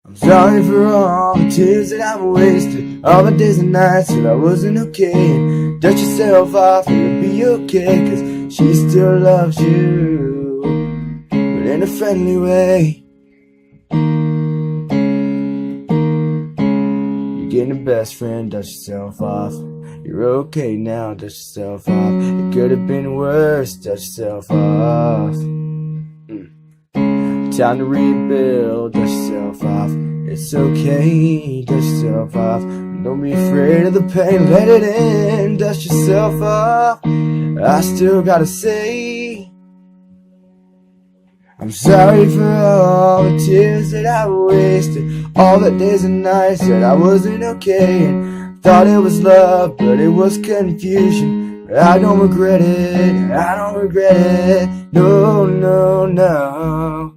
I'm sorry for all the tears that I've wasted, all the days and nights that I wasn't okay. And dust yourself off and you'll be okay, 'cause she still loves you, but in a friendly way. You're getting a best friend, dust yourself off. You're okay now, dust yourself off. It could have been worse, dust yourself off. Time to rebuild, dust yourself off. It's okay, dust yourself off. Don't be afraid of the pain, let it in, dust yourself off. I still gotta say, I'm sorry for all the tears that I wasted, all the days and nights that I wasn't okay, and thought it was love, but it was confusion. But I don't regret it, I don't regret it, no, no, no.